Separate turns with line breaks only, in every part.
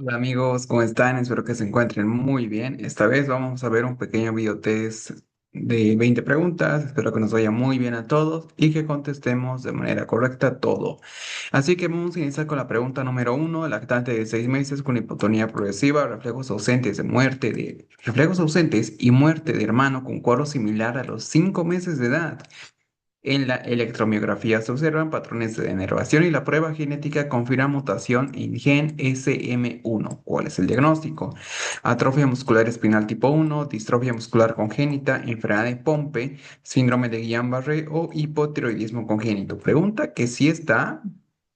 Hola amigos, ¿cómo están? Espero que se encuentren muy bien. Esta vez vamos a ver un pequeño videotest de 20 preguntas. Espero que nos vaya muy bien a todos y que contestemos de manera correcta todo. Así que vamos a iniciar con la pregunta número uno. Lactante de 6 meses con hipotonía progresiva, reflejos ausentes y muerte de hermano con cuadro similar a los 5 meses de edad. En la electromiografía se observan patrones de denervación y la prueba genética confirma mutación en gen SM1. ¿Cuál es el diagnóstico? Atrofia muscular espinal tipo 1, distrofia muscular congénita, enfermedad de Pompe, síndrome de Guillain-Barré o hipotiroidismo congénito. Pregunta que sí está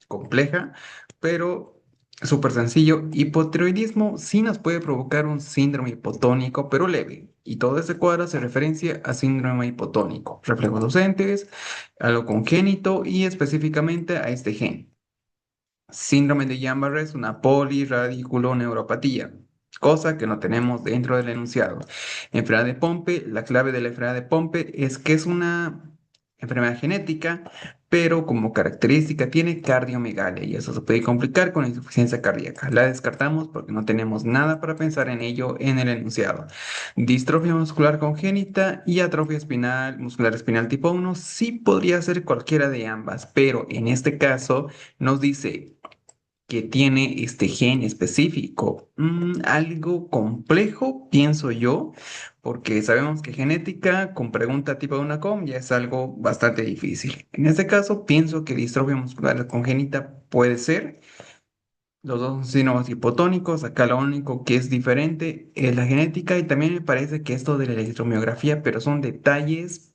compleja, pero súper sencillo. Hipotiroidismo sí nos puede provocar un síndrome hipotónico, pero leve. Y todo este cuadro hace referencia a síndrome hipotónico, reflejos ausentes, algo congénito y específicamente a este gen. Síndrome de Guillain-Barré es una poliradiculoneuropatía, cosa que no tenemos dentro del enunciado. Enfermedad de Pompe, la clave de la enfermedad de Pompe es que es una enfermedad genética, pero como característica tiene cardiomegalia y eso se puede complicar con insuficiencia cardíaca. La descartamos porque no tenemos nada para pensar en ello en el enunciado. Distrofia muscular congénita y atrofia espinal, muscular espinal tipo 1 sí podría ser cualquiera de ambas, pero en este caso nos dice que tiene este gen específico. Algo complejo, pienso yo, porque sabemos que genética con pregunta tipo de una com ya es algo bastante difícil. En este caso, pienso que distrofia muscular congénita puede ser. Los dos son síndromes hipotónicos. Acá lo único que es diferente es la genética y también me parece que esto de la electromiografía, pero son detalles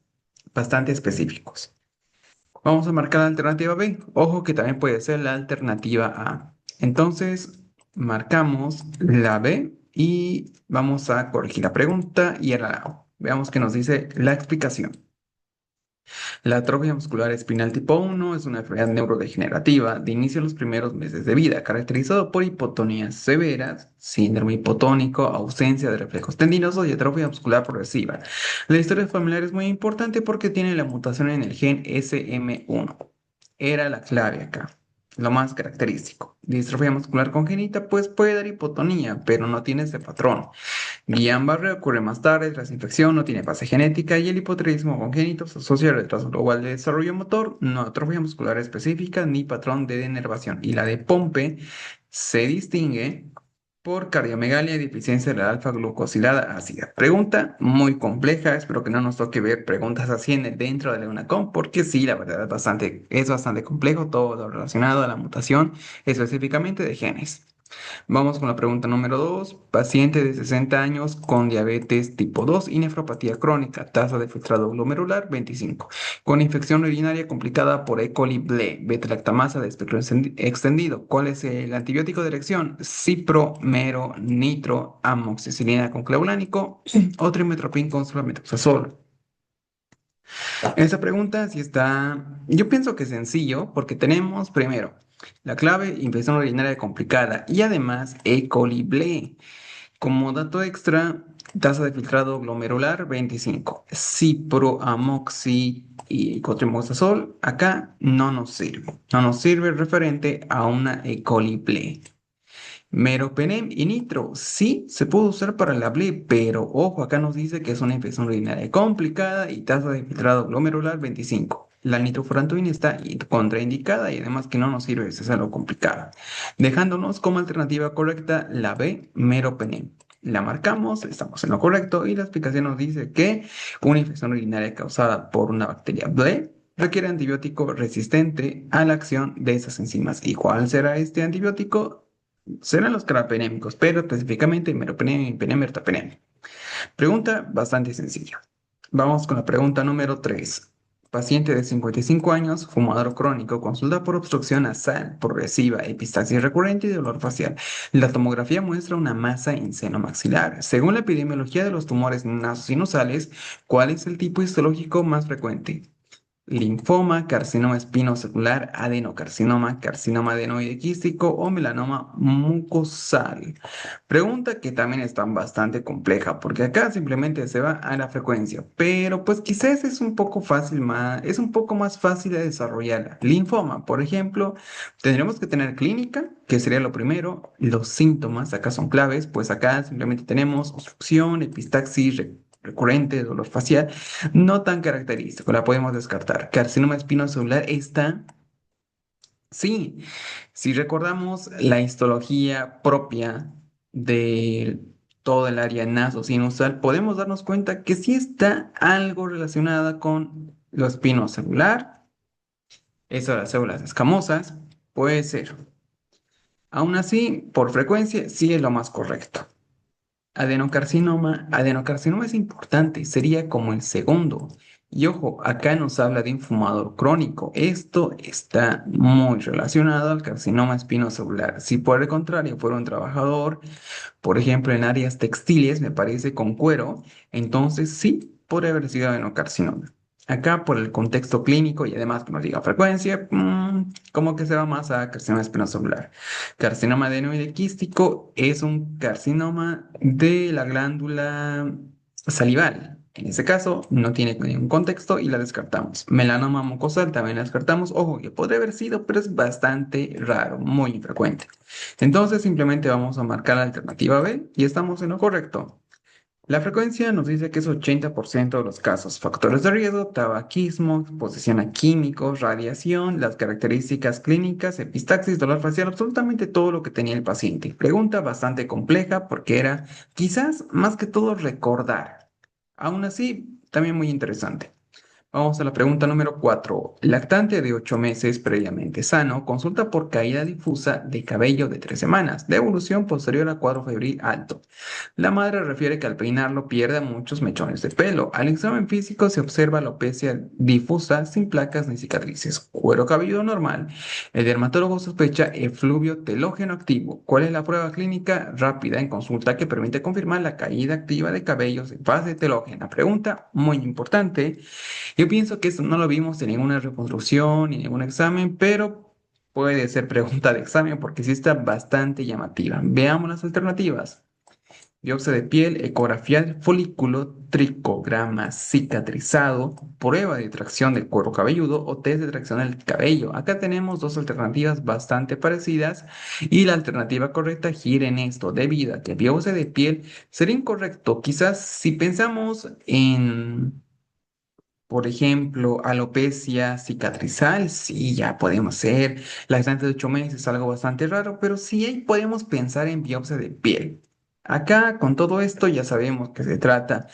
bastante específicos. Vamos a marcar la alternativa B. Ojo que también puede ser la alternativa A. Entonces, marcamos la B y vamos a corregir la pregunta y ahora la hago. Veamos qué nos dice la explicación. La atrofia muscular espinal tipo 1 es una enfermedad neurodegenerativa de inicio en los primeros meses de vida, caracterizado por hipotonías severas, síndrome hipotónico, ausencia de reflejos tendinosos y atrofia muscular progresiva. La historia familiar es muy importante porque tiene la mutación en el gen SM1. Era la clave acá. Lo más característico. Distrofia muscular congénita, pues puede dar hipotonía, pero no tiene ese patrón. Guillain-Barré ocurre más tarde tras infección, no tiene base genética y el hipotiroidismo congénito se asocia al retraso global de desarrollo motor, no atrofia muscular específica ni patrón de denervación. Y la de Pompe se distingue por cardiomegalia y deficiencia de la alfa-glucosilada ácida. Pregunta muy compleja, espero que no nos toque ver preguntas así dentro de la UNACOM, porque sí, la verdad es bastante complejo todo lo relacionado a la mutación específicamente de genes. Vamos con la pregunta número 2. Paciente de 60 años con diabetes tipo 2 y nefropatía crónica, tasa de filtrado glomerular 25, con infección urinaria complicada por E. coli ble, beta-lactamasa de espectro extendido. ¿Cuál es el antibiótico de elección? Cipro, mero, nitro, amoxicilina con clavulánico o trimethoprim con sulfamethoxazol. Esta pregunta sí está, yo pienso que es sencillo porque tenemos primero la clave infección urinaria complicada y además E. coli ble. Como dato extra, tasa de filtrado glomerular 25. Ciproamoxi y cotrimoxazol acá no nos sirve. No nos sirve referente a una E. coli ble. Meropenem y nitro, sí, se puede usar para la ble, pero ojo, acá nos dice que es una infección urinaria complicada y tasa de filtrado glomerular 25. La nitrofurantoína está contraindicada y además que no nos sirve si es algo complicada, dejándonos como alternativa correcta la B, meropenem. La marcamos, estamos en lo correcto y la explicación nos dice que una infección urinaria causada por una bacteria ble requiere antibiótico resistente a la acción de esas enzimas. ¿Y cuál será este antibiótico? Serán los carbapenémicos, pero específicamente meropenem y penem. Pregunta bastante sencilla. Vamos con la pregunta número 3. Paciente de 55 años, fumador crónico, consulta por obstrucción nasal progresiva, epistaxis recurrente y dolor facial. La tomografía muestra una masa en seno maxilar. Según la epidemiología de los tumores nasosinusales, ¿cuál es el tipo histológico más frecuente? linfoma, carcinoma espinocelular, adenocarcinoma, carcinoma adenoide quístico o melanoma mucosal. Pregunta que también está bastante compleja porque acá simplemente se va a la frecuencia, pero pues quizás es un poco fácil más, es un poco más fácil de desarrollar. Linfoma, por ejemplo, tendremos que tener clínica, que sería lo primero. Los síntomas acá son claves, pues acá simplemente tenemos obstrucción, epistaxis recurrente, dolor facial, no tan característico, la podemos descartar. Carcinoma espinocelular está, sí, si recordamos la histología propia de todo el área nasosinusal, podemos darnos cuenta que sí está algo relacionada con lo espinocelular, eso de las células escamosas, puede ser. Aún así, por frecuencia, sí es lo más correcto. Adenocarcinoma es importante, sería como el segundo. Y ojo, acá nos habla de un fumador crónico. Esto está muy relacionado al carcinoma espinocelular. Si por el contrario fuera un trabajador, por ejemplo, en áreas textiles, me parece con cuero, entonces sí podría haber sido adenocarcinoma. Acá por el contexto clínico y además que nos diga frecuencia, como que se va más a carcinoma espinocelular. Carcinoma adenoide quístico es un carcinoma de la glándula salival. En ese caso, no tiene ningún contexto y la descartamos. Melanoma mucosal también la descartamos. Ojo, que podría haber sido, pero es bastante raro, muy infrecuente. Entonces simplemente vamos a marcar la alternativa B y estamos en lo correcto. La frecuencia nos dice que es 80% de los casos. Factores de riesgo, tabaquismo, exposición a químicos, radiación, las características clínicas, epistaxis, dolor facial, absolutamente todo lo que tenía el paciente. Pregunta bastante compleja porque era quizás más que todo recordar. Aún así, también muy interesante. Vamos a la pregunta número 4. Lactante de 8 meses previamente sano consulta por caída difusa de cabello de 3 semanas, de evolución posterior a cuadro febril alto. La madre refiere que al peinarlo pierde muchos mechones de pelo. Al examen físico se observa alopecia difusa sin placas ni cicatrices. Cuero cabelludo normal. El dermatólogo sospecha efluvio telógeno activo. ¿Cuál es la prueba clínica rápida en consulta que permite confirmar la caída activa de cabellos en fase telógena? Pregunta muy importante. Yo pienso que esto no lo vimos en ninguna reconstrucción ni en ningún examen, pero puede ser pregunta de examen porque sí está bastante llamativa. Veamos las alternativas. Biopsia de piel, ecografía del folículo, tricograma cicatrizado, prueba de tracción del cuero cabelludo o test de tracción del cabello. Acá tenemos dos alternativas bastante parecidas y la alternativa correcta gira en esto, debido a que biopsia de piel sería incorrecto. Quizás si pensamos en, por ejemplo, alopecia cicatrizal, sí, ya podemos ser. Lactante de 8 meses es algo bastante raro, pero sí ahí podemos pensar en biopsia de piel. Acá, con todo esto, ya sabemos que se trata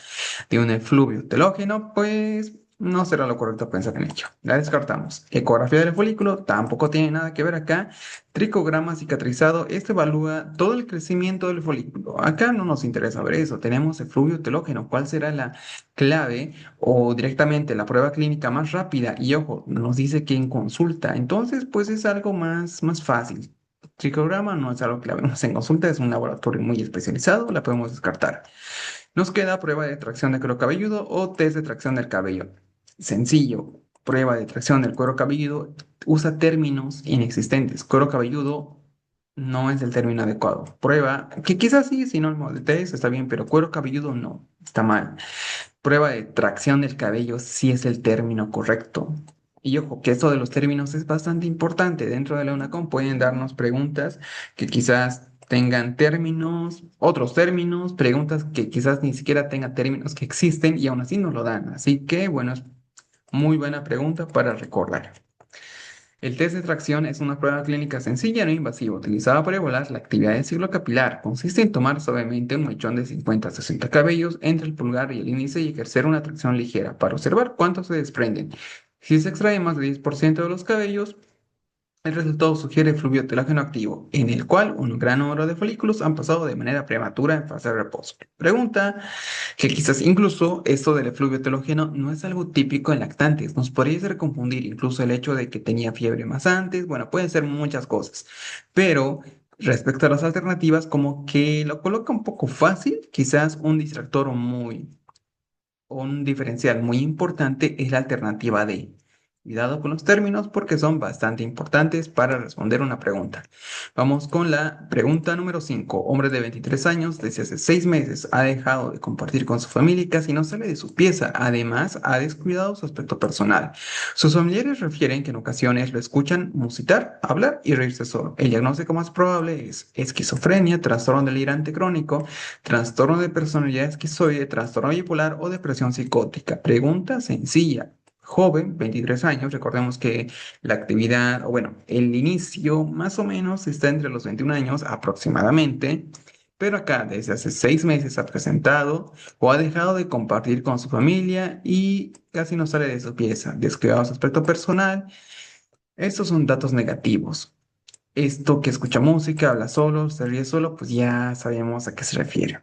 de un efluvio telógeno, pues no será lo correcto pensar en ello. La descartamos. Ecografía del folículo tampoco tiene nada que ver acá. Tricograma cicatrizado, esto evalúa todo el crecimiento del folículo. Acá no nos interesa ver eso. Tenemos efluvio telógeno. ¿Cuál será la clave o directamente la prueba clínica más rápida? Y ojo, nos dice que en consulta. Entonces, pues es algo más fácil. Tricograma no es algo que la vemos en consulta, es un laboratorio muy especializado, la podemos descartar. Nos queda prueba de tracción de cuero cabelludo o test de tracción del cabello. Sencillo, prueba de tracción del cuero cabelludo usa términos inexistentes. Cuero cabelludo no es el término adecuado. Prueba, que quizás sí, sinónimo de test está bien, pero cuero cabelludo no, está mal. Prueba de tracción del cabello sí es el término correcto. Y ojo, que esto de los términos es bastante importante. Dentro de la UNACOM pueden darnos preguntas que quizás tengan términos, otros términos, preguntas que quizás ni siquiera tengan términos que existen y aún así nos lo dan. Así que, bueno, es muy buena pregunta para recordar. El test de tracción es una prueba clínica sencilla y no invasiva, utilizada para evaluar la actividad del ciclo capilar. Consiste en tomar suavemente un mechón de 50 a 60 cabellos entre el pulgar y el índice y ejercer una tracción ligera para observar cuántos se desprenden. Si se extrae más de 10% de los cabellos, el resultado sugiere fluvio telágeno activo, en el cual un gran número de folículos han pasado de manera prematura en fase de reposo. Pregunta que quizás incluso esto del efluvio telógeno no es algo típico en lactantes. Nos podría hacer confundir incluso el hecho de que tenía fiebre más antes. Bueno, pueden ser muchas cosas. Pero respecto a las alternativas, como que lo coloca un poco fácil. Quizás un diferencial muy importante es la alternativa D. Cuidado con los términos porque son bastante importantes para responder una pregunta. Vamos con la pregunta número 5. Hombre de 23 años, desde hace 6 meses ha dejado de compartir con su familia y casi no sale de su pieza. Además, ha descuidado su aspecto personal. Sus familiares refieren que en ocasiones lo escuchan musitar, hablar y reírse solo. El diagnóstico más probable es esquizofrenia, trastorno delirante crónico, trastorno de personalidad esquizoide, trastorno bipolar o depresión psicótica. Pregunta sencilla. Joven, 23 años, recordemos que la actividad, o bueno, el inicio más o menos está entre los 21 años aproximadamente, pero acá desde hace 6 meses ha presentado o ha dejado de compartir con su familia y casi no sale de su pieza, descuidado su aspecto personal. Estos son datos negativos. Esto que escucha música, habla solo, se ríe solo, pues ya sabemos a qué se refiere.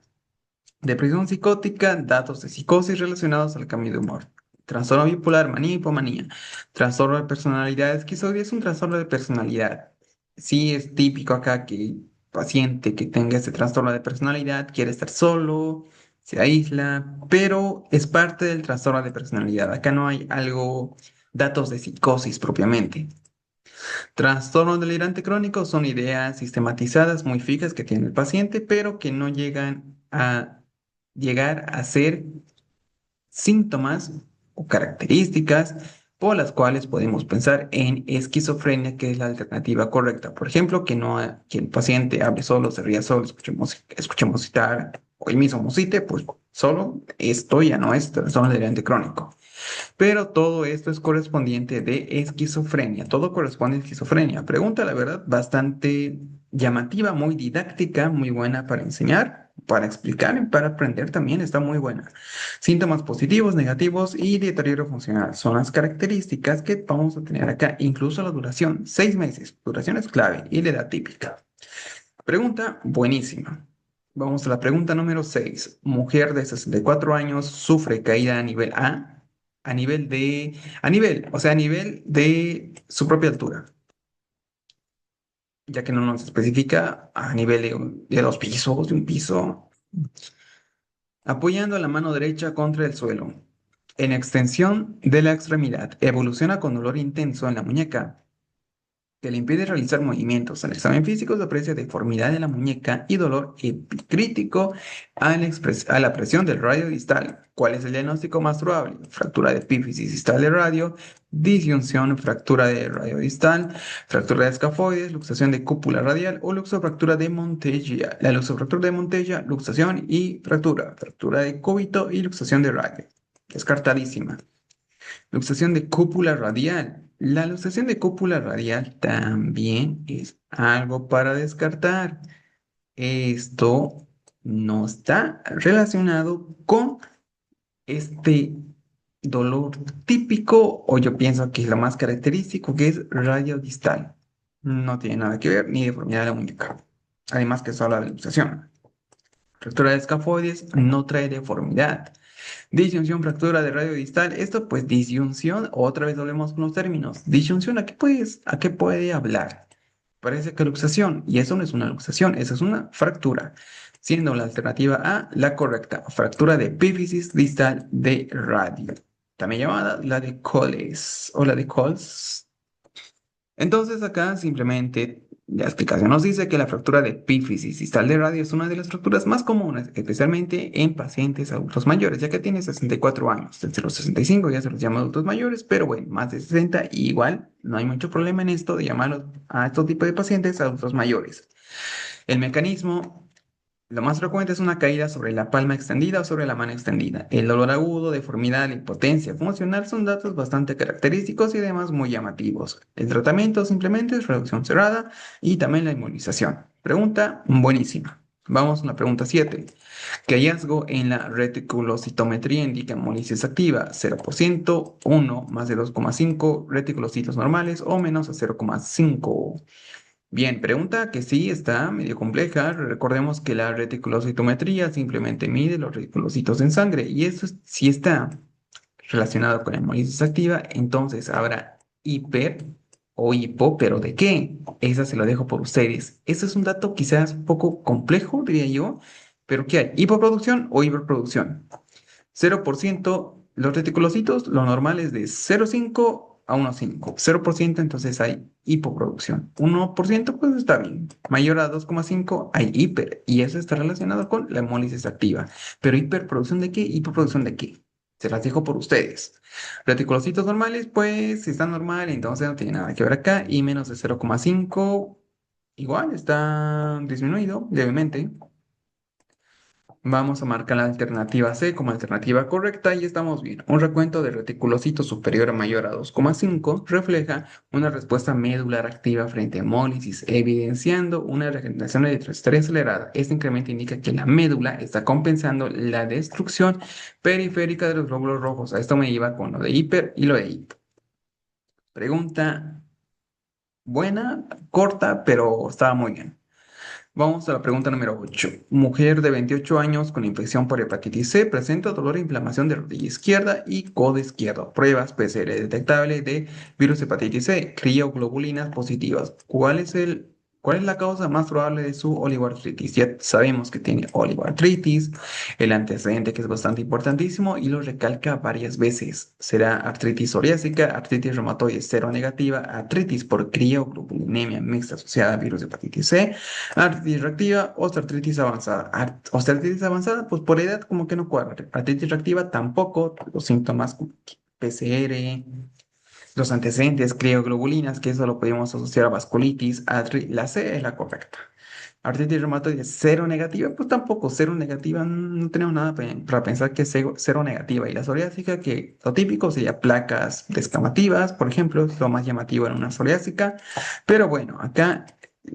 Depresión psicótica, datos de psicosis relacionados al cambio de humor. Trastorno bipolar, manía y hipomanía. Trastorno de personalidad esquizoide es un trastorno de personalidad. Sí es típico acá que el paciente que tenga este trastorno de personalidad quiere estar solo, se aísla, pero es parte del trastorno de personalidad. Acá no hay algo, datos de psicosis propiamente. Trastorno delirante crónico son ideas sistematizadas muy fijas que tiene el paciente, pero que no llegar a ser síntomas o características por las cuales podemos pensar en esquizofrenia, que es la alternativa correcta. Por ejemplo, que el paciente hable solo, se ría solo, escuche musitar o el mismo musite, pues solo esto ya no es trastorno delirante crónico. Pero todo esto es correspondiente de esquizofrenia. Todo corresponde a esquizofrenia. Pregunta, la verdad, bastante llamativa, muy didáctica, muy buena para enseñar, para explicar y para aprender también. Está muy buena. Síntomas positivos, negativos y deterioro funcional son las características que vamos a tener acá. Incluso la duración, 6 meses. Duración es clave y la edad típica. Pregunta buenísima. Vamos a la pregunta número 6. Mujer de 64 años sufre caída a nivel A, a nivel de su propia altura, ya que no nos especifica a nivel de 2 pisos, de un piso, apoyando la mano derecha contra el suelo. En extensión de la extremidad, evoluciona con dolor intenso en la muñeca que le impide realizar movimientos. En el examen físico se aprecia deformidad de la muñeca y dolor epicrítico a la presión del radio distal. ¿Cuál es el diagnóstico más probable? Fractura de epífisis distal de radio, disyunción, fractura de radio distal, fractura de escafoides, luxación de cúpula radial o luxofractura de Monteggia. La luxofractura de Monteggia, luxación y fractura, fractura de cúbito y luxación de radio. Descartadísima. Luxación de cúpula radial. La luxación de cúpula radial también es algo para descartar. Esto no está relacionado con este dolor típico, o yo pienso que es lo más característico, que es radio distal. No tiene nada que ver ni deformidad de la muñeca. Además que solo la luxación. Fractura de escafoides no trae deformidad. Disyunción, fractura de radio distal. Esto, pues, disyunción, otra vez volvemos con los términos. Disyunción, a qué puede hablar? Parece que luxación, y eso no es una luxación, eso es una fractura, siendo la alternativa A la correcta, fractura de epífisis distal de radio, también llamada la de Coles o la de Coles. Entonces acá simplemente la explicación nos dice que la fractura de epífisis distal de radio es una de las fracturas más comunes, especialmente en pacientes adultos mayores, ya que tiene 64 años. Desde los 65 ya se los llama adultos mayores, pero bueno, más de 60 igual no hay mucho problema en esto de llamarlos a estos tipos de pacientes adultos mayores. El mecanismo lo más frecuente es una caída sobre la palma extendida o sobre la mano extendida. El dolor agudo, deformidad, impotencia funcional son datos bastante característicos y además muy llamativos. El tratamiento simplemente es reducción cerrada y también la inmunización. Pregunta buenísima. Vamos a la pregunta 7. ¿Qué hallazgo en la reticulocitometría indica hemólisis activa? 0%, 1 más de 2,5 reticulocitos normales o menos a 0,5. Bien, pregunta que sí está medio compleja. Recordemos que la reticulocitometría simplemente mide los reticulocitos en sangre y eso sí está relacionado con la hemólisis activa. Entonces habrá hiper o hipo, pero ¿de qué? Esa se lo dejo por ustedes. Eso es un dato quizás un poco complejo, diría yo, pero ¿qué hay? ¿Hipoproducción o hiperproducción? 0% los reticulocitos, lo normal es de 0,5 a 1,5. 0%, entonces hay hipoproducción. 1%, pues está bien. Mayor a 2,5 hay hiper. Y eso está relacionado con la hemólisis activa. Pero hiperproducción ¿de qué? Hipoproducción ¿de qué? Se las dejo por ustedes. Reticulocitos normales, pues si están normal, entonces no tiene nada que ver acá. Y menos de 0,5, igual está disminuido levemente. Vamos a marcar la alternativa C como alternativa correcta y estamos bien. Un recuento de reticulocitos superior o mayor a 2,5 refleja una respuesta medular activa frente a hemólisis, evidenciando una regeneración eritrocitaria acelerada. Este incremento indica que la médula está compensando la destrucción periférica de los glóbulos rojos. A esto me iba con lo de hiper y lo de hipo. Pregunta buena, corta, pero estaba muy bien. Vamos a la pregunta número 8. Mujer de 28 años con infección por hepatitis C presenta dolor e inflamación de rodilla izquierda y codo izquierdo. Pruebas PCR detectable de virus hepatitis C, crioglobulinas positivas. ¿Cuál es la causa más probable de su oligoartritis? Ya sabemos que tiene oligoartritis, el antecedente que es bastante importantísimo y lo recalca varias veces. Será artritis psoriásica, artritis reumatoide seronegativa, artritis por crioglobulinemia mixta asociada a virus hepatitis C, artritis reactiva, osteoartritis avanzada. Osteoartritis avanzada, pues por edad como que no cuadra. Artritis reactiva tampoco, los síntomas como que PCR, los antecedentes, crioglobulinas, que eso lo podemos asociar a vasculitis. La C es la correcta. Artritis reumatoide cero negativa, pues tampoco cero negativa, no tenemos nada para pensar que es cero negativa. Y la psoriásica, que lo típico sería placas descamativas, por ejemplo, es lo más llamativo en una psoriásica. Pero bueno, acá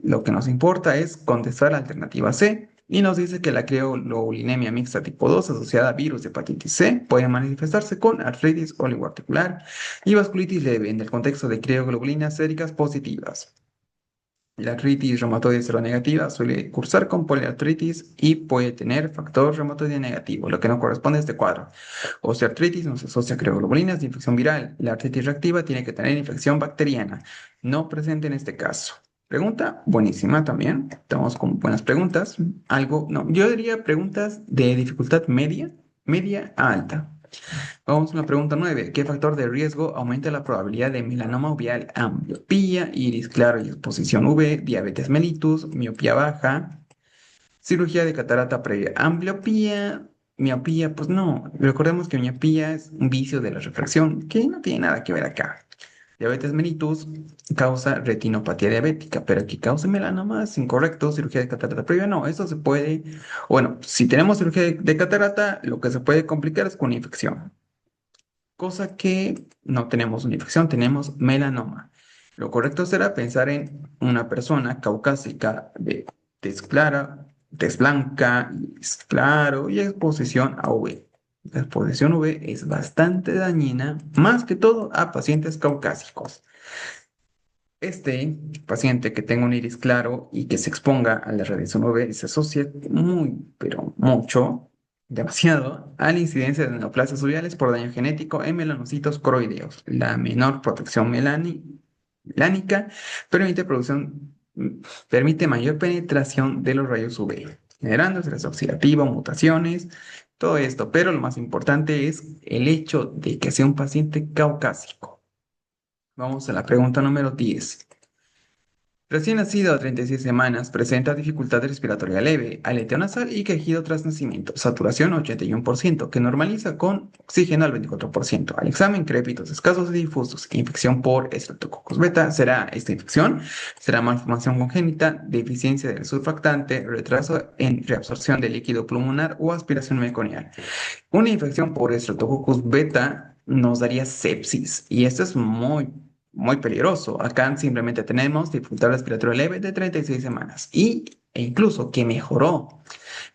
lo que nos importa es contestar la alternativa C. Y nos dice que la crioglobulinemia mixta tipo 2 asociada a virus de hepatitis C puede manifestarse con artritis oligoarticular y vasculitis leve en el contexto de crioglobulinas séricas positivas. La artritis reumatoide seronegativa suele cursar con poliartritis y puede tener factor reumatoide negativo, lo que no corresponde a este cuadro. Osteoartritis nos asocia a crioglobulinas de infección viral. La artritis reactiva tiene que tener infección bacteriana, no presente en este caso. Pregunta buenísima también. Estamos con buenas preguntas. Algo, no, yo diría preguntas de dificultad media, media a alta. Vamos a la pregunta 9. ¿Qué factor de riesgo aumenta la probabilidad de melanoma uveal? Ambliopía, iris claro y exposición UV, diabetes mellitus, miopía baja, cirugía de catarata previa. Ambliopía, miopía, pues no. Recordemos que miopía es un vicio de la refracción que no tiene nada que ver acá. Diabetes mellitus causa retinopatía diabética, pero que cause melanoma es incorrecto. Cirugía de catarata previa, no. Eso se puede, bueno, si tenemos cirugía de catarata, lo que se puede complicar es con una infección, cosa que no tenemos una infección, tenemos melanoma. Lo correcto será pensar en una persona caucásica de tez clara, tez blanca, iris claro y exposición a UV. La exposición UV es bastante dañina, más que todo a pacientes caucásicos. Este paciente que tenga un iris claro y que se exponga a la radiación UV se asocia muy, pero mucho, demasiado, a la incidencia de neoplasias uveiales por daño genético en melanocitos coroideos. La menor protección melánica permite permite mayor penetración de los rayos UV, generando estrés oxidativo, mutaciones, todo esto. Pero lo más importante es el hecho de que sea un paciente caucásico. Vamos a la pregunta número 10. Recién nacido a 36 semanas, presenta dificultad respiratoria leve, aleteo nasal y quejido tras nacimiento, saturación 81%, que normaliza con oxígeno al 24%. Al examen, crépitos escasos y difusos, infección por Streptococcus beta. ¿Será esta infección? ¿Será malformación congénita, deficiencia del surfactante, retraso en reabsorción de líquido pulmonar o aspiración meconial? Una infección por Streptococcus beta nos daría sepsis y esto es muy peligroso. Acá simplemente tenemos dificultad respiratoria leve de 36 semanas e incluso que mejoró.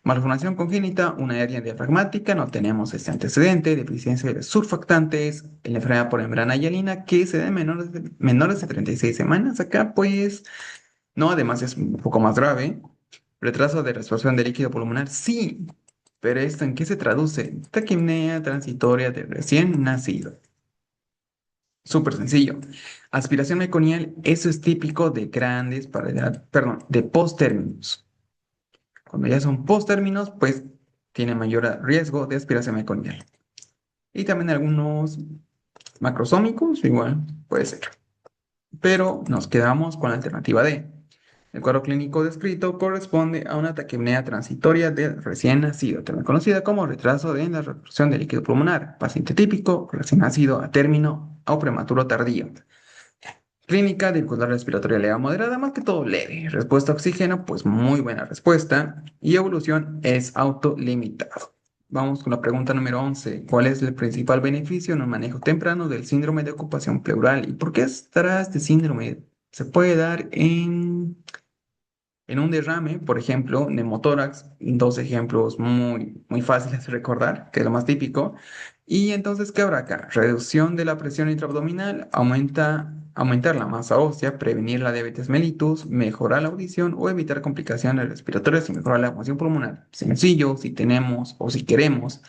Malformación congénita, una hernia diafragmática, no tenemos este antecedente, deficiencia de surfactantes, la enfermedad por membrana hialina que se da en menores de 36 semanas. Acá pues no, además es un poco más grave. Retraso de reabsorción de líquido pulmonar, sí. Pero esto, ¿en qué se traduce? Taquipnea transitoria de recién nacido. Súper sencillo. Aspiración meconial, eso es típico de grandes para edad, perdón, de postérminos. Cuando ya son postérminos, pues tiene mayor riesgo de aspiración meconial. Y también algunos Macrosómicos, igual puede ser. Pero nos quedamos con la alternativa D. El cuadro clínico descrito corresponde a una taquipnea transitoria del recién nacido, también conocida como retraso en la reabsorción del líquido pulmonar, paciente típico, recién nacido a término o prematuro tardío. Clínica, dificultad respiratoria leve a moderada, más que todo leve. Respuesta a oxígeno, pues muy buena respuesta. Y evolución es autolimitado. Vamos con la pregunta número 11. ¿Cuál es el principal beneficio en un manejo temprano del síndrome de ocupación pleural? ¿Y por qué estará este síndrome? Se puede dar en un derrame, por ejemplo, neumotórax, dos ejemplos muy fáciles de recordar, que es lo más típico. Y entonces, ¿qué habrá acá? Reducción de la presión intraabdominal, aumentar la masa ósea, prevenir la diabetes mellitus, mejorar la audición o evitar complicaciones respiratorias y mejorar la función pulmonar. Sencillo, si tenemos o si queremos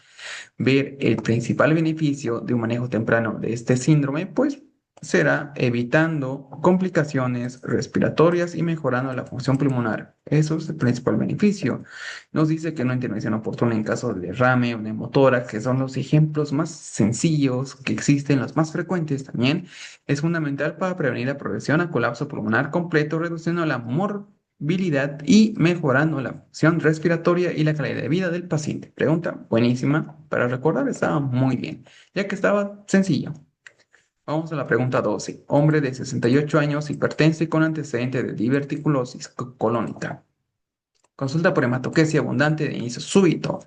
ver el principal beneficio de un manejo temprano de este síndrome, pues será evitando complicaciones respiratorias y mejorando la función pulmonar. Eso es el principal beneficio. Nos dice que una intervención oportuna en caso de derrame o neumotórax, que son los ejemplos más sencillos que existen, los más frecuentes también, es fundamental para prevenir la progresión a colapso pulmonar completo, reduciendo la morbilidad y mejorando la función respiratoria y la calidad de vida del paciente. Pregunta buenísima. Para recordar, estaba muy bien, ya que estaba sencillo. Vamos a la pregunta 12. Hombre de 68 años, hipertenso y con antecedente de diverticulosis colónica. Consulta por hematoquesia abundante de inicio súbito.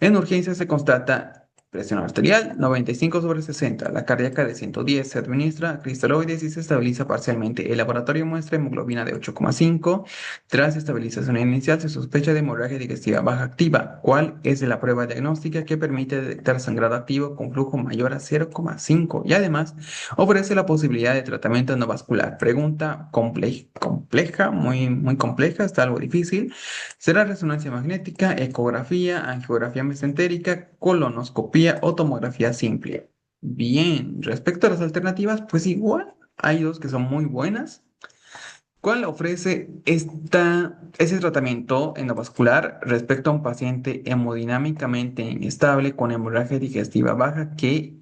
En urgencia se constata presión arterial 95/60, la cardíaca de 110, se administra cristaloides y se estabiliza parcialmente. El laboratorio muestra hemoglobina de 8,5. Tras estabilización inicial se sospecha de hemorragia digestiva baja activa. ¿Cuál es la prueba diagnóstica que permite detectar sangrado activo con flujo mayor a 0,5? Y además ofrece la posibilidad de tratamiento endovascular. Pregunta compleja, muy compleja, está algo difícil. Será resonancia magnética, ecografía, angiografía mesentérica, colonoscopía o tomografía simple. Bien, respecto a las alternativas, pues igual hay dos que son muy buenas. ¿Cuál ofrece ese tratamiento endovascular respecto a un paciente hemodinámicamente inestable con hemorragia digestiva baja que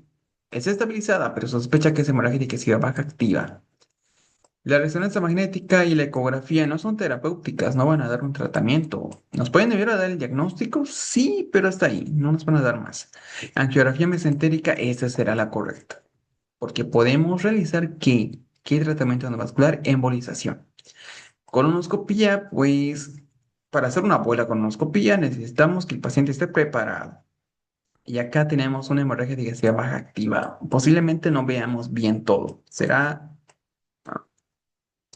es estabilizada, pero sospecha que es hemorragia digestiva baja activa? La resonancia magnética y la ecografía no son terapéuticas, no van a dar un tratamiento. ¿Nos pueden ayudar a dar el diagnóstico? Sí, pero hasta ahí, no nos van a dar más. Angiografía mesentérica, esa será la correcta, porque podemos realizar ¿qué tratamiento endovascular? Embolización. Colonoscopía, pues para hacer una buena colonoscopía necesitamos que el paciente esté preparado. Y acá tenemos una hemorragia digestiva baja activa. Posiblemente no veamos bien todo. Será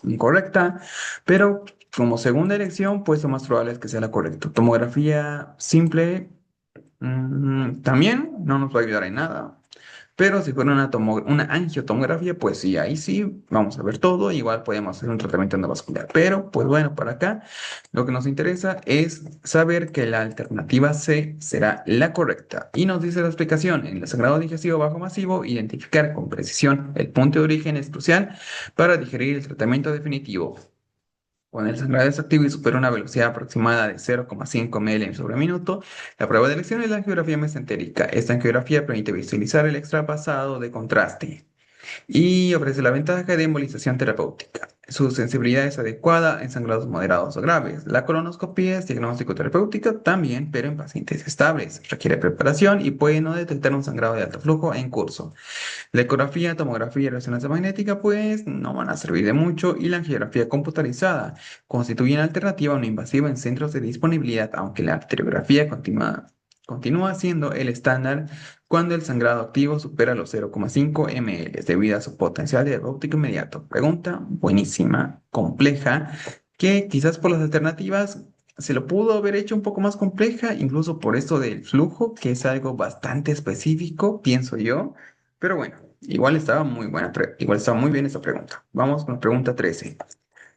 incorrecta, pero como segunda elección, pues lo más probable es que sea la correcta. Tomografía simple, también no nos va a ayudar en nada. Pero si fuera una angiotomografía, pues sí, ahí sí, vamos a ver todo. Igual podemos hacer un tratamiento endovascular. Pero, pues bueno, para acá lo que nos interesa es saber que la alternativa C será la correcta. Y nos dice la explicación: en el sangrado digestivo bajo masivo, identificar con precisión el punto de origen es crucial para digerir el tratamiento definitivo. Cuando el sangrado es activo y supera una velocidad aproximada de 0,5 ml sobre minuto, la prueba de elección es la angiografía mesentérica. Esta angiografía permite visualizar el extrapasado de contraste y ofrece la ventaja de embolización terapéutica. Su sensibilidad es adecuada en sangrados moderados o graves. La colonoscopia es diagnóstico terapéutica también, pero en pacientes estables. Requiere preparación y puede no detectar un sangrado de alto flujo en curso. La ecografía, tomografía y resonancia magnética, pues no van a servir de mucho, y la angiografía computarizada constituye una alternativa no invasiva en centros de disponibilidad, aunque la arteriografía continúa siendo el estándar cuando el sangrado activo supera los 0,5 ml debido a su potencial terapéutico inmediato. Pregunta buenísima, compleja, que quizás por las alternativas se lo pudo haber hecho un poco más compleja, incluso por esto del flujo, que es algo bastante específico, pienso yo. Pero bueno, igual estaba muy buena, igual estaba muy bien esta pregunta. Vamos con la pregunta 13.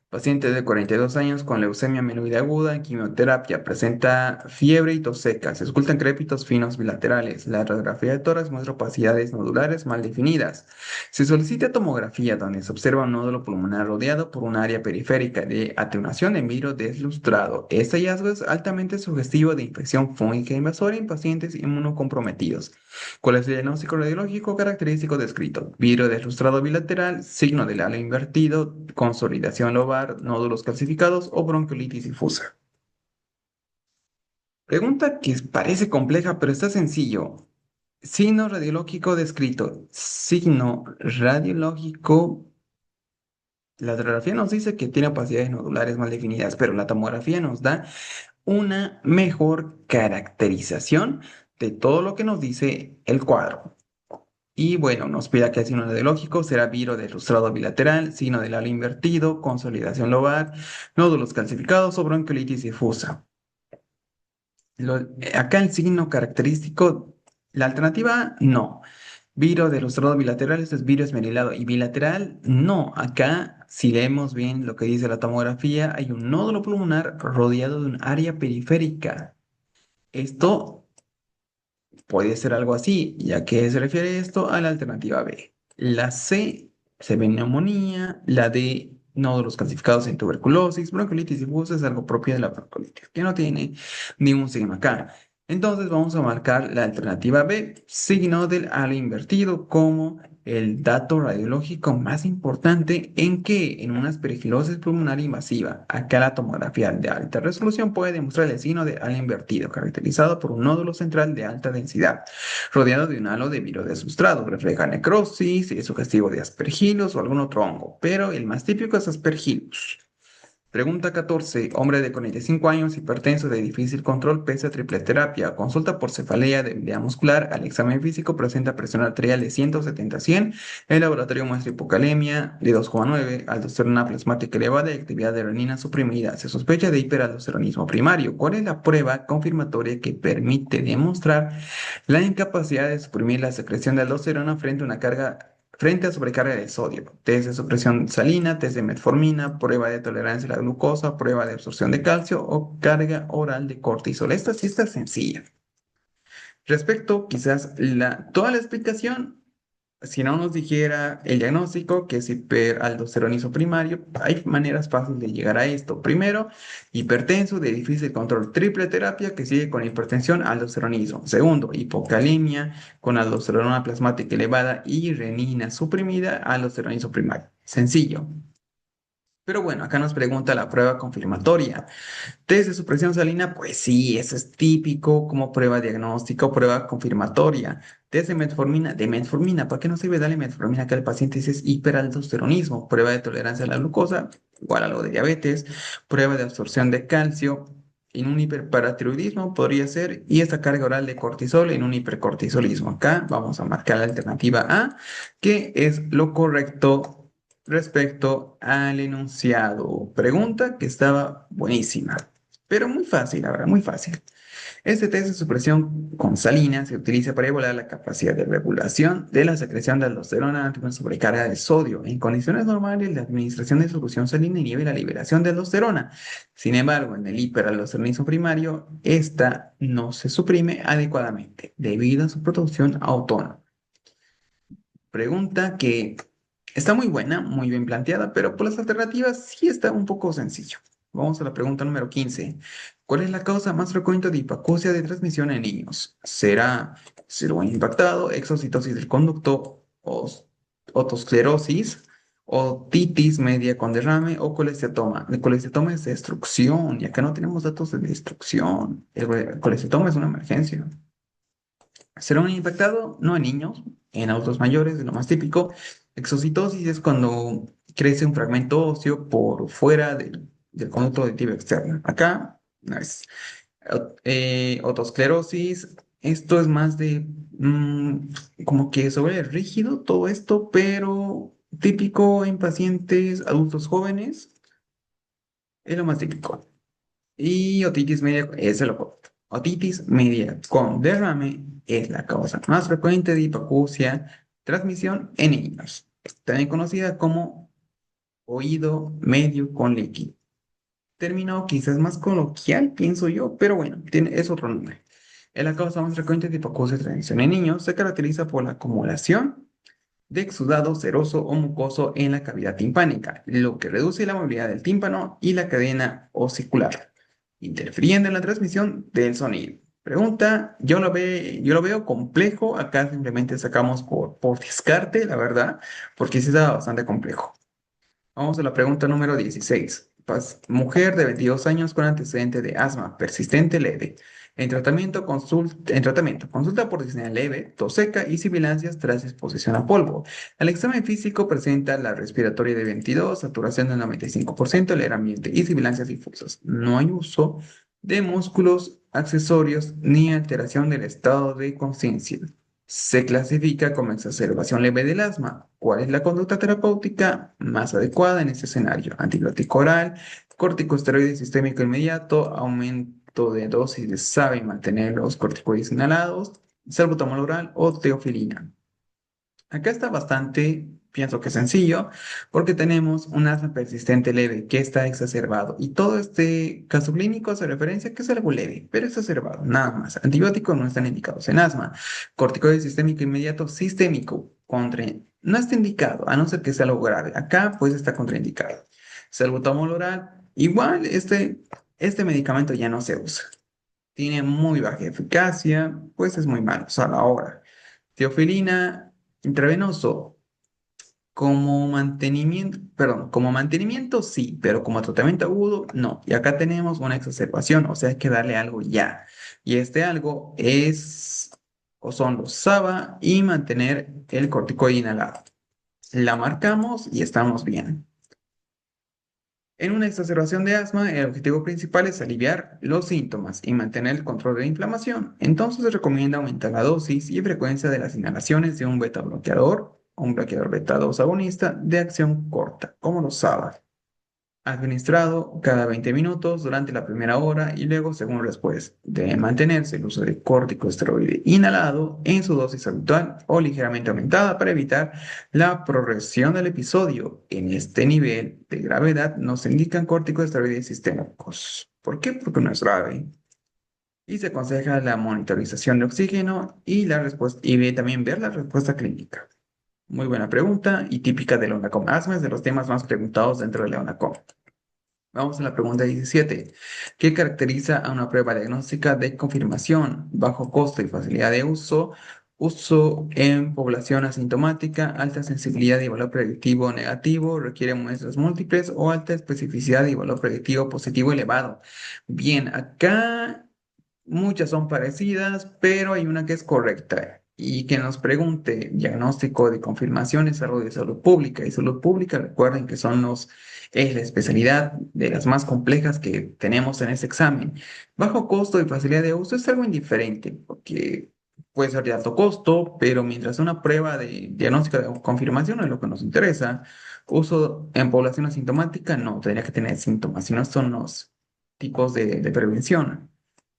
Paciente de 42 años con leucemia mieloide aguda en quimioterapia, presenta fiebre y tos seca, se ocultan crépitos finos bilaterales. La radiografía de tórax muestra opacidades nodulares mal definidas. Se solicita tomografía donde se observa un nódulo pulmonar rodeado por un área periférica de atenuación en vidrio deslustrado. Este hallazgo es altamente sugestivo de infección fúngica invasora en pacientes inmunocomprometidos. ¿Cuál es el diagnóstico radiológico característico descrito? Vidrio deslustrado bilateral, signo del halo invertido, consolidación lobar, nódulos calcificados o bronquiolitis difusa. Pregunta que parece compleja, pero está sencillo. Signo radiológico descrito. Signo radiológico. La radiografía nos dice que tiene opacidades nodulares mal definidas, pero la tomografía nos da una mejor caracterización de todo lo que nos dice el cuadro. Y bueno, nos pide que el signo radiológico será viro de lustrado bilateral, signo del halo invertido, consolidación lobar, nódulos calcificados o bronquiolitis difusa. Acá el signo característico, la alternativa A, no. Viro de lustrado bilateral, esto es viro esmerilado. Y bilateral, no. Acá, si leemos bien lo que dice la tomografía, hay un nódulo pulmonar rodeado de un área periférica. Esto puede ser algo así, ya que se refiere esto a la alternativa B. La C se ve neumonía, la D nódulos calcificados en tuberculosis, bronquiolitis difusa es algo propio de la bronquiolitis, que no tiene ningún signo acá. Entonces vamos a marcar la alternativa B, signo del halo invertido, como el dato radiológico más importante en que en una aspergilosis pulmonar invasiva, acá la tomografía de alta resolución puede demostrar el signo de halo invertido, caracterizado por un nódulo central de alta densidad, rodeado de un halo de viro de sustrato, refleja necrosis, es sugestivo de aspergillus o algún otro hongo, pero el más típico es aspergillus. Pregunta 14. Hombre de 45 años, hipertenso de difícil control, pese a triple terapia. Consulta por cefalea, debilidad muscular. Al examen físico presenta presión arterial de 170/100. El laboratorio muestra hipocalemia de 2,9, aldosterona plasmática elevada y actividad de renina suprimida. Se sospecha de hiperaldosteronismo primario. ¿Cuál es la prueba confirmatoria que permite demostrar la incapacidad de suprimir la secreción de aldosterona frente a sobrecarga de sodio? Test de supresión salina, test de metformina, prueba de tolerancia a la glucosa, prueba de absorción de calcio o carga oral de cortisol. Esta sí está sencilla. Respecto, quizás toda la explicación, si no nos dijera el diagnóstico, que es hiperaldosteronismo primario, hay maneras fáciles de llegar a esto. Primero, hipertenso de difícil control, triple terapia que sigue con hipertensión, aldosteronismo. Segundo, hipocalemia con aldosterona plasmática elevada y renina suprimida, aldosteronismo primario. Sencillo. Pero bueno, acá nos pregunta la prueba confirmatoria. Test de supresión salina, pues sí, eso es típico como prueba diagnóstica o prueba confirmatoria. Test de metformina, ¿para qué no sirve darle metformina que al paciente si es hiperaldosteronismo? Prueba de tolerancia a la glucosa, igual a lo de diabetes. Prueba de absorción de calcio en un hiperparatiroidismo podría ser, y esta carga oral de cortisol en un hipercortisolismo. Acá vamos a marcar la alternativa A, que es lo correcto respecto al enunciado. Pregunta que estaba buenísima. Pero muy fácil, la verdad, muy fácil. Este test de supresión con salina se utiliza para evaluar la capacidad de regulación de la secreción de aldosterona ante una sobrecarga de sodio. En condiciones normales, la administración de solución salina inhibe la liberación de aldosterona. Sin embargo, en el hiperaldosteronismo primario, esta no se suprime adecuadamente debido a su producción autónoma. Pregunta que está muy buena, muy bien planteada, pero por las alternativas sí está un poco sencillo. Vamos a la pregunta número 15. ¿Cuál es la causa más frecuente de hipoacusia de transmisión en niños? ¿Será ciruela impactado, exocitosis del conducto, otosclerosis, otitis media con derrame o colesteatoma? El colesteatoma es destrucción y acá no tenemos datos de destrucción. El colesteatoma es una emergencia. ¿Será un impactado? No en niños, en adultos mayores, es lo más típico. Exocitosis es cuando crece un fragmento óseo por fuera del conducto auditivo externo. Acá no es. Otosclerosis, esto es más de como que sobre rígido todo esto, pero típico en pacientes adultos jóvenes, es lo más típico. Y otitis media, ese es lo correcto. Otitis media con derrame es la causa más frecuente de hipoacusia, transmisión en niños, también conocida como oído medio con líquido. Término quizás más coloquial, pienso yo, pero bueno, es otro nombre. Es la causa más frecuente de hipoacusia de transmisión en niños. Se caracteriza por la acumulación de exudado seroso o mucoso en la cavidad timpánica, lo que reduce la movilidad del tímpano y la cadena osicular, interfiriendo en la transmisión del sonido. Pregunta, yo lo veo complejo, acá simplemente sacamos por descarte, la verdad, porque sí está bastante complejo. Vamos a la pregunta número 16. Mujer de 22 años con antecedente de asma persistente leve. En tratamiento, consulta por disnea leve, tos seca y sibilancias tras exposición a polvo. El examen físico presenta la respiratoria de 22, saturación del 95%, el ambiente y sibilancias difusas. No hay uso de músculos accesorios ni alteración del estado de conciencia. Se clasifica como exacerbación leve del asma. ¿Cuál es la conducta terapéutica más adecuada en este escenario? Antibiótico oral, corticosteroide sistémico inmediato, aumento de dosis de SABE y mantener los corticoides inhalados, salbutamol oral o teofilina. Acá está bastante, pienso que sencillo, porque tenemos un asma persistente leve que está exacerbado y todo este caso clínico hace referencia a que es algo leve, pero exacerbado, nada más. Antibióticos no están indicados en asma. Corticoide sistémico inmediato sistémico no está indicado, a no ser que sea algo grave. Acá pues está contraindicado. Salbutamol oral, igual este medicamento ya no se usa. Tiene muy baja eficacia, pues es muy malo, a la hora. Teofilina intravenoso, como mantenimiento sí, pero como tratamiento agudo no. Y acá tenemos una exacerbación, o sea, hay que darle algo ya. Y este algo o son los SABA y mantener el corticoide inhalado. La marcamos y estamos bien. En una exacerbación de asma, el objetivo principal es aliviar los síntomas y mantener el control de la inflamación. Entonces se recomienda aumentar la dosis y frecuencia de las inhalaciones de un beta bloqueador o un bloqueador beta 2 agonista de acción corta, como los SABA, administrado cada 20 minutos durante la primera hora y luego, según después, de mantenerse el uso de corticosteroide inhalado en su dosis habitual o ligeramente aumentada para evitar la progresión del episodio. En este nivel de gravedad no se indican corticosteroides sistémicos. ¿Por qué? Porque no es grave. Y se aconseja la monitorización de oxígeno y la respuesta, y también ver la respuesta clínica. Muy buena pregunta y típica de la UNACOM. Asma es de los temas más preguntados dentro de la UNACOM. Vamos a la pregunta 17. ¿Qué caracteriza a una prueba diagnóstica de confirmación? Bajo costo y facilidad de uso, uso en población asintomática, alta sensibilidad y valor predictivo negativo, requiere muestras múltiples o alta especificidad y valor predictivo positivo elevado. Bien, acá muchas son parecidas, pero hay una que es correcta. Y que nos pregunte diagnóstico de confirmación es algo de salud pública. Y salud pública, recuerden que es la especialidad de las más complejas que tenemos en este examen. Bajo costo y facilidad de uso es algo indiferente, porque puede ser de alto costo, pero mientras una prueba de diagnóstico de confirmación es lo que nos interesa, uso en población asintomática no, tendría que tener síntomas, si no son los tipos de prevención.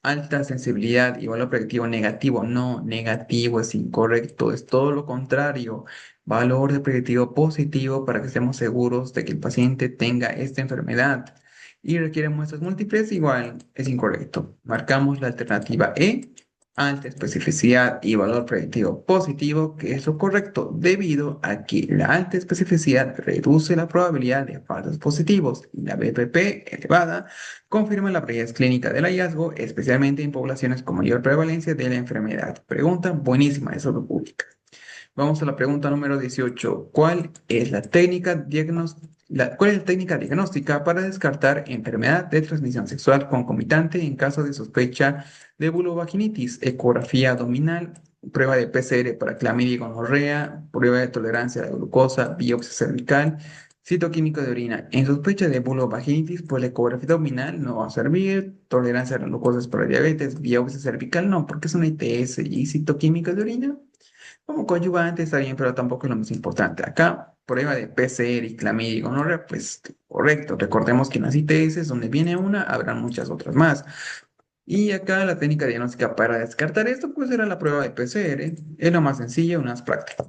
Alta sensibilidad y valor predictivo negativo. No, negativo es incorrecto, es todo lo contrario. Valor de predictivo positivo para que estemos seguros de que el paciente tenga esta enfermedad. Y requiere muestras múltiples, igual es incorrecto. Marcamos la alternativa E, alta especificidad y valor predictivo positivo, que es lo correcto, debido a que la alta especificidad reduce la probabilidad de falsos positivos y la BPP elevada confirma la validez clínica del hallazgo, especialmente en poblaciones con mayor prevalencia de la enfermedad. Pregunta buenísima de salud pública. Vamos a la pregunta número 18. ¿Cuál es la técnica diagnóstica para descartar enfermedad de transmisión sexual concomitante en caso de sospecha de vulvovaginitis? Ecografía abdominal, prueba de PCR para clamidia y gonorrea, prueba de tolerancia a la glucosa, biopsia cervical, citoquímico de orina. En sospecha de vulvovaginitis, pues la ecografía abdominal no va a servir, tolerancia a la glucosa es para diabetes, biopsia cervical no, porque es una ITS y citoquímica de orina. Como coadyuvante está bien, pero tampoco es lo más importante. Acá, prueba de PCR y clamidia y gonorrea, pues correcto. Recordemos que en las ITS, donde viene una, habrán muchas otras más. Y acá la técnica diagnóstica para descartar esto, pues era la prueba de PCR. Es la más sencilla, una más práctica.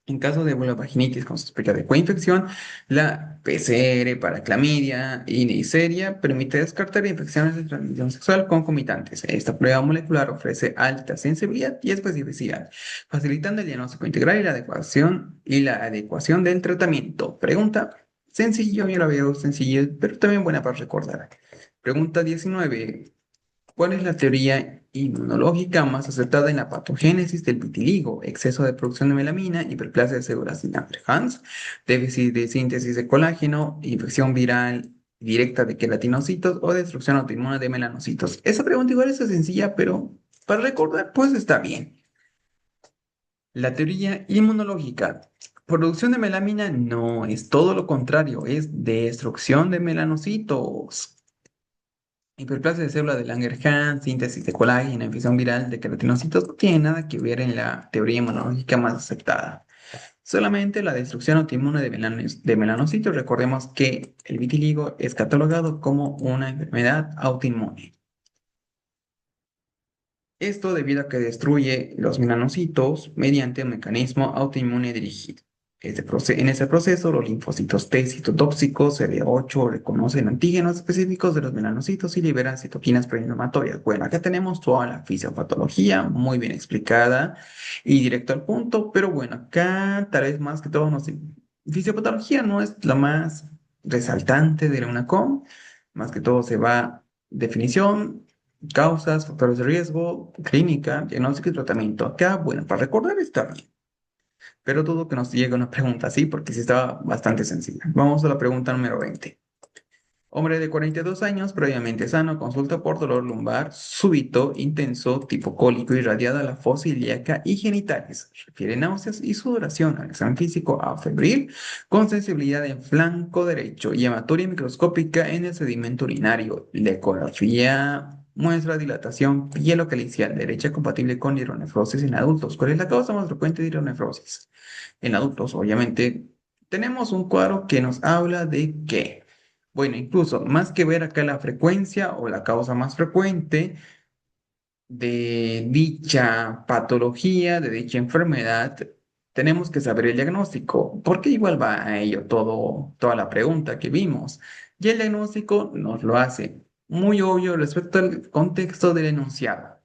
En caso de vulvovaginitis con sospecha de coinfección, la PCR para clamidia y Neisseria permite descartar infecciones de transmisión sexual concomitantes. Esta prueba molecular ofrece alta sensibilidad y especificidad, facilitando el diagnóstico integral y la adecuación del tratamiento. Pregunta sencillo, yo la veo sencilla, pero también buena para recordar. Pregunta 19. ¿Cuál es la teoría inmunológica más aceptada en la patogénesis del vitiligo? Exceso de producción de melamina, hiperplasia de células sin Hans, déficit de síntesis de colágeno, infección viral directa de queratinocitos o destrucción autoinmune de melanocitos. Esa pregunta igual es sencilla, pero para recordar, pues está bien. La teoría inmunológica. Producción de melamina no es todo lo contrario, es destrucción de melanocitos. Hiperplasia de célula de Langerhans, síntesis de colágeno, infección viral de queratinocitos no tiene nada que ver en la teoría inmunológica más aceptada. Solamente la destrucción autoinmune de melanocitos. Recordemos que el vitiligo es catalogado como una enfermedad autoinmune. Esto debido a que destruye los melanocitos mediante un mecanismo autoinmune dirigido. En ese proceso, los linfocitos T citotóxicos CD8 reconocen antígenos específicos de los melanocitos y liberan citoquinas proinflamatorias. Bueno, acá tenemos toda la fisiopatología muy bien explicada y directo al punto, pero bueno, acá tal vez más que todo, fisiopatología no es la más resaltante de la UNACOM, más que todo se va definición, causas, factores de riesgo, clínica, diagnóstico y tratamiento. Acá, bueno, para recordar está bien, pero todo que nos llegue una pregunta así, porque sí estaba bastante sencilla. Vamos a la pregunta número 20. Hombre de 42 años, previamente sano, consulta por dolor lumbar súbito, intenso, tipo cólico, irradiada a la fosa ilíaca y genitales. Refiere náuseas y sudoración al examen físico a febril, con sensibilidad en flanco derecho y hematuria microscópica en el sedimento urinario. La ecografía muestra dilatación pielocalicial derecha compatible con hidronefrosis en adultos. ¿Cuál es la causa más frecuente de hidronefrosis? En adultos, obviamente, tenemos un cuadro que nos habla de que bueno, incluso más que ver acá la frecuencia o la causa más frecuente de dicha patología, de dicha enfermedad, tenemos que saber el diagnóstico, porque igual va a ello toda la pregunta que vimos. Y el diagnóstico nos lo hace muy obvio respecto al contexto del enunciado.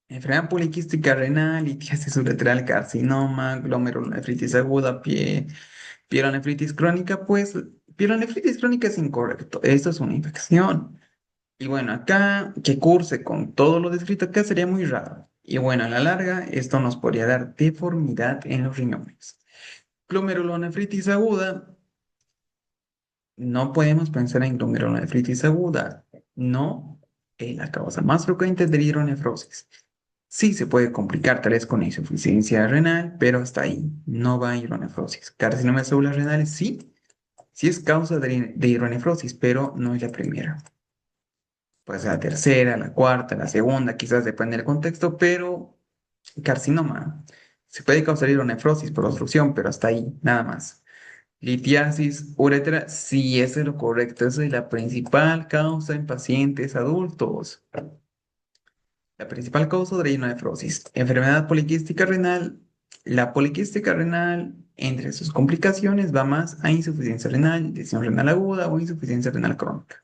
Enfermedad poliquística renal, litiasis uretral, carcinoma, glomerulonefritis aguda, pielonefritis crónica, pues pielonefritis crónica es incorrecto. Esto es una infección. Y bueno, acá que curse con todo lo descrito acá sería muy raro. Y bueno, a la larga, esto nos podría dar deformidad en los riñones. Glomerulonefritis aguda, no podemos pensar en glomerulonefritis aguda. No es la causa más frecuente de hidronefrosis. Sí se puede complicar tal vez con insuficiencia renal, pero hasta ahí no va a hidronefrosis. Carcinoma de células renales sí, sí es causa de hidronefrosis, pero no es la primera. Pues la tercera, la cuarta, la segunda, quizás depende del contexto, pero carcinoma se puede causar hidronefrosis por obstrucción, pero hasta ahí, nada más. Litiasis uretra, sí, eso es lo correcto, esa es la principal causa en pacientes adultos. La principal causa de la hidronefrosis, enfermedad poliquística renal. La poliquística renal, entre sus complicaciones, va más a insuficiencia renal, lesión renal aguda o insuficiencia renal crónica.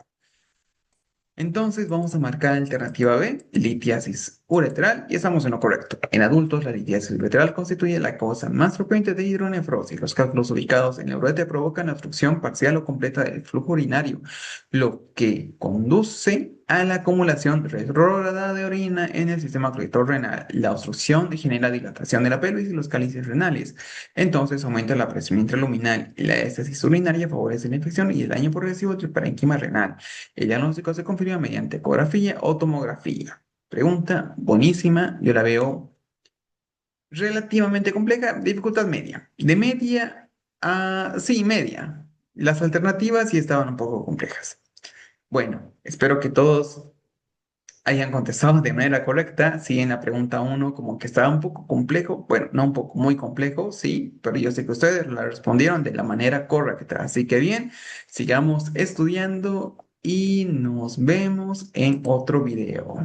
Entonces vamos a marcar alternativa B, litiasis uretral, y estamos en lo correcto. En adultos, la litiasis uretral constituye la causa más frecuente de hidronefrosis. Los cálculos ubicados en la uretra provocan la obstrucción parcial o completa del flujo urinario, lo que conduce a la acumulación retrógrada de orina en el sistema colector renal. La obstrucción genera dilatación de la pelvis y los cálices renales. Entonces aumenta la presión intraluminal y la éstasis urinaria favorece la infección y el daño progresivo del parénquima renal. El diagnóstico se confirma mediante ecografía o tomografía. Pregunta buenísima, yo la veo relativamente compleja, dificultad media. De media a, sí, media. Las alternativas sí estaban un poco complejas. Bueno, espero que todos hayan contestado de manera correcta. Sí, en la pregunta uno como que estaba un poco complejo. Bueno, no un poco, muy complejo, sí, pero yo sé que ustedes la respondieron de la manera correcta. Así que bien, sigamos estudiando y nos vemos en otro video.